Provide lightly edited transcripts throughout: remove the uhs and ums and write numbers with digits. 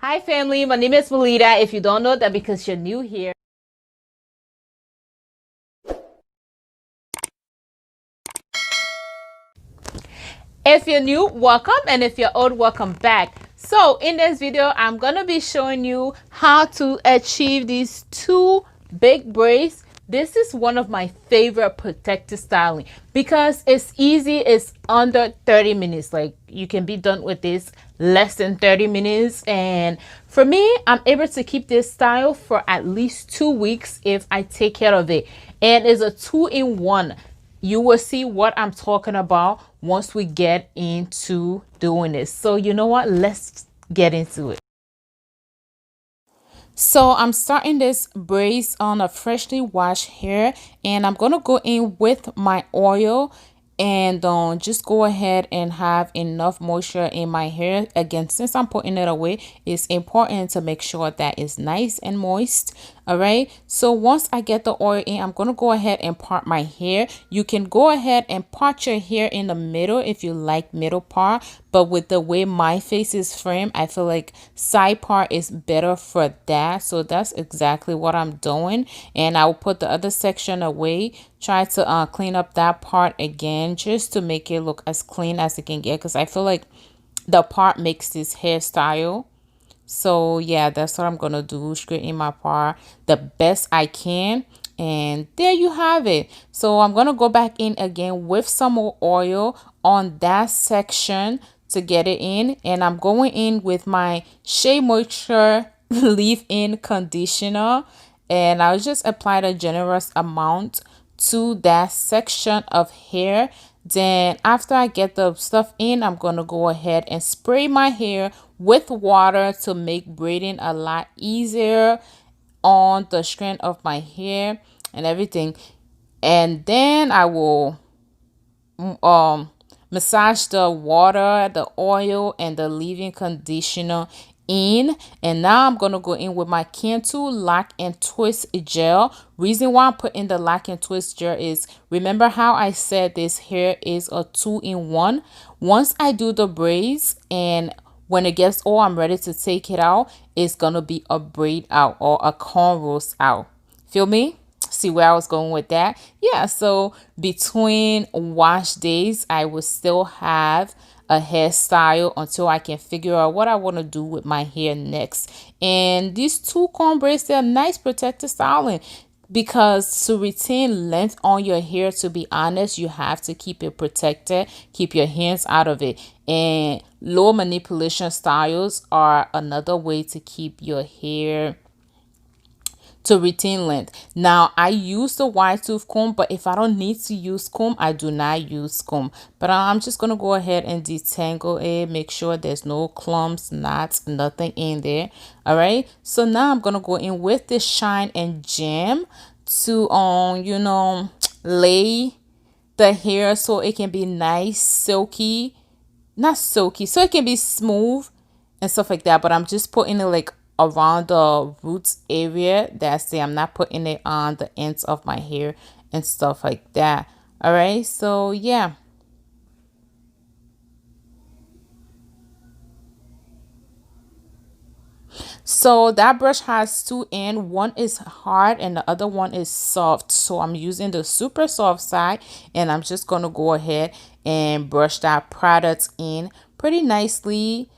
Hi family, my name is Malida. If you don't know that because you're new here. If you're new, welcome, and if you're old, welcome back. So in this video, I'm gonna be showing you how to achieve these two big braids. This is one of my favorite protective styling because it's easy. It's under 30 minutes. Like you can be done with this less than 30 minutes. And for me, I'm able to keep this style for at least 2 weeks if I take care of it. And it's a two-in-one. You will see what I'm talking about once we get into doing this. So you know what? Let's get into it. So I'm starting this braids on a freshly washed hair, and I'm gonna go in with my oil and just go ahead and have enough moisture in my hair. Again, since I'm putting it away, it's important to make sure that it's nice and moist. All right, so once I get the oil in, I'm gonna go ahead and part my hair. You can go ahead and part your hair in the middle if you like middle part, but with the way my face is framed, I feel like side part is better for that. So that's exactly what I'm doing, and I will put the other section away. Try to clean up that part again just to make it look as clean as it can get, because I feel like the part makes this hairstyle. So yeah, that's what I'm gonna do, straighten my part the best I can, and there you have it. So I'm gonna go back in again with some more oil on that section to get it in, and I'm going in with my Shea Moisture leave-in conditioner, and I'll just apply a generous amount to that section of hair. Then after I get the stuff in, I'm gonna go ahead and spray my hair with water to make braiding a lot easier on the strand of my hair and everything. And then I will massage the water, the oil, and the leave-in conditioner in. And now I'm gonna go in with my Cantu lock and twist gel. Reason why I'm putting the lock and twist gel is, remember how I said this hair is a two-in-one. Once I do the braids and when it gets all, I'm ready to take it out, it's gonna be a braid out or a cornrows out. Feel me? See where I was going with that? Yeah, so between wash days, I will still have a hairstyle until I can figure out what I want to do with my hair next. And these two comb braids, they're nice protective styling, because to retain length on your hair, to be honest, you have to keep it protected, keep your hands out of it. And low manipulation styles are another way to keep your hair to retain length. Now I use the wide tooth comb, but if I don't need to use comb, I do not use comb. But I'm just gonna go ahead and detangle it, make sure there's no clumps, knots, nothing in there. All right, so now I'm gonna go in with this shine and jam to lay the hair so it can be nice, silky, not silky, so it can be smooth and stuff like that. But I'm just putting it like around the roots area. That's it. I'm not putting it on the ends of my hair and stuff like that. All right, so yeah. So that brush has two ends. One is hard and the other one is soft. So I'm using the super soft side, and I'm just going to go ahead and brush that product in pretty nicely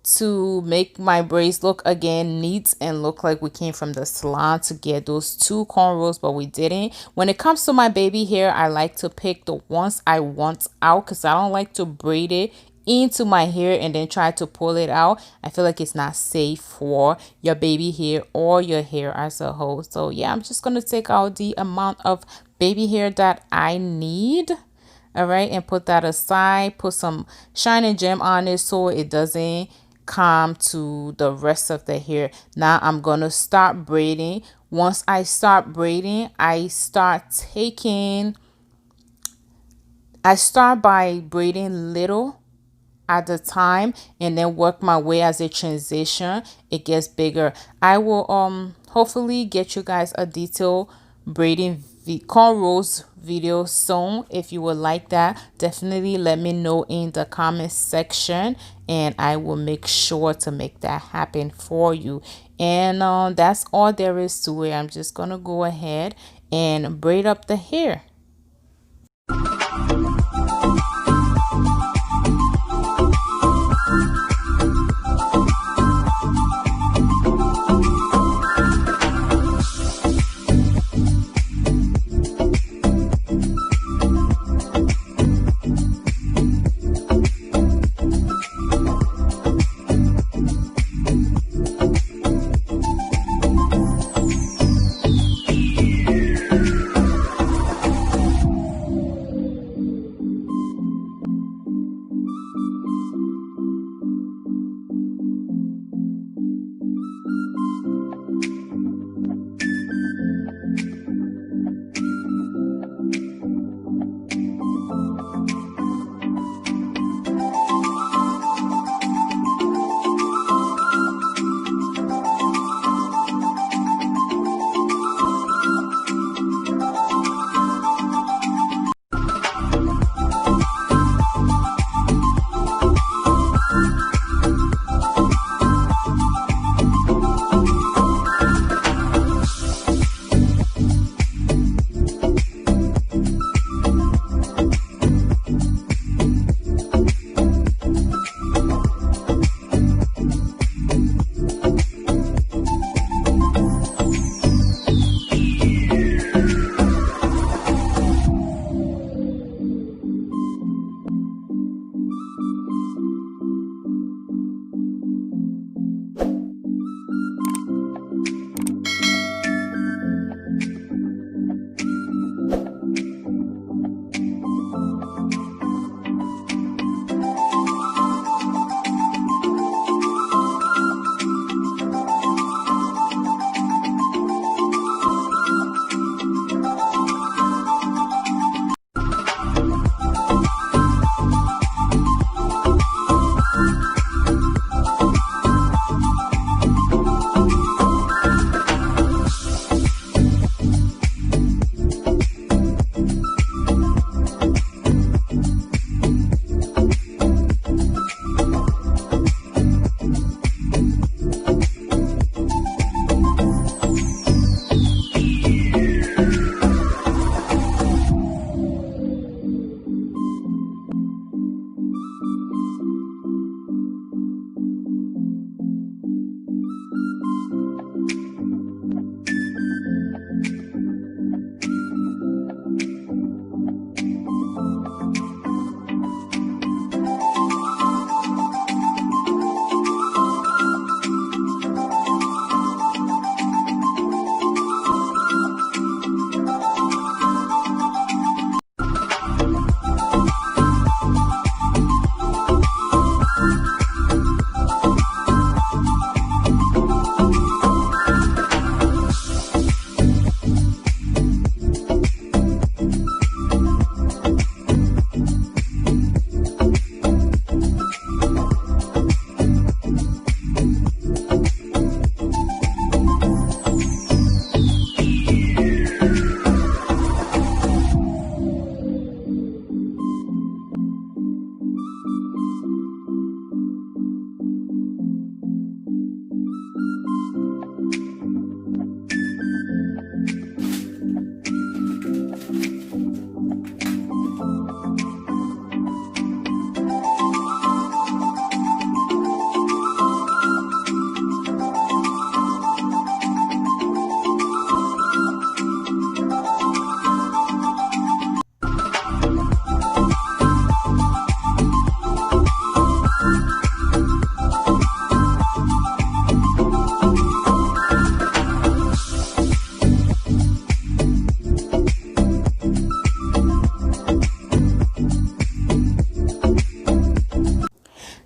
to make my braids look again neat and look like we came from the salon to get those two cornrows, but we didn't. When it comes to my baby hair, I like to pick the ones I want out because I don't like to braid it into my hair and then try to pull it out. I feel like it's not safe for your baby hair or your hair as a whole. So yeah, I'm just gonna take out the amount of baby hair that I need. All right, and put that aside. Put some shine and gem on it so it doesn't come to the rest of the hair. Now I'm gonna start braiding. Once I start braiding, I start by braiding little at the time and then work my way as a transition. It gets bigger. I will hopefully get you guys a detailed braiding cornrows video soon. If you would like that, definitely let me know in the comment section, and I will make sure to make that happen for you. And that's all there is to it. I'm just gonna go ahead and braid up the hair.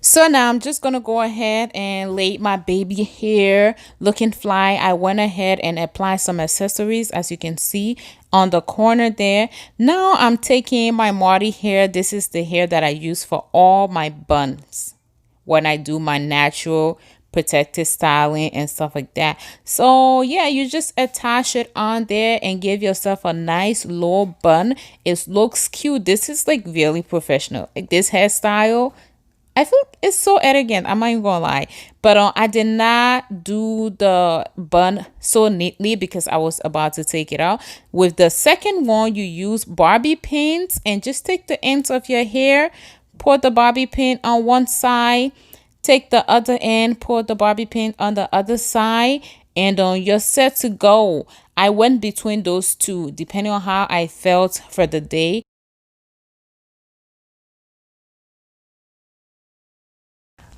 So now I'm just gonna go ahead and lay my baby hair looking fly. I went ahead and applied some accessories, as you can see on the corner there. Now I'm taking my Marty hair. This is the hair that I use for all my buns when I do my natural protective styling and stuff like that. So yeah, you just attach it on there and give yourself a nice low bun. It looks cute. This is like really professional. Like this hairstyle, I feel it's so elegant. I'm not even gonna lie, but I did not do the bun so neatly because I was about to take it out. With the second one, you use bobby pins and just take the ends of your hair, put the bobby pin on one side, take the other end, put the bobby pin on the other side, and you're set to go. I went between those two depending on how I felt for the day.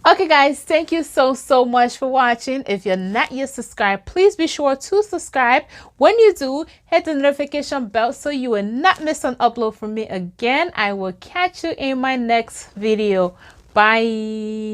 Okay guys, thank you so much for watching. If you're not yet subscribed, please be sure to subscribe. When you do, hit the notification bell so you will not miss an upload from me again. I will catch you in my next video. Bye.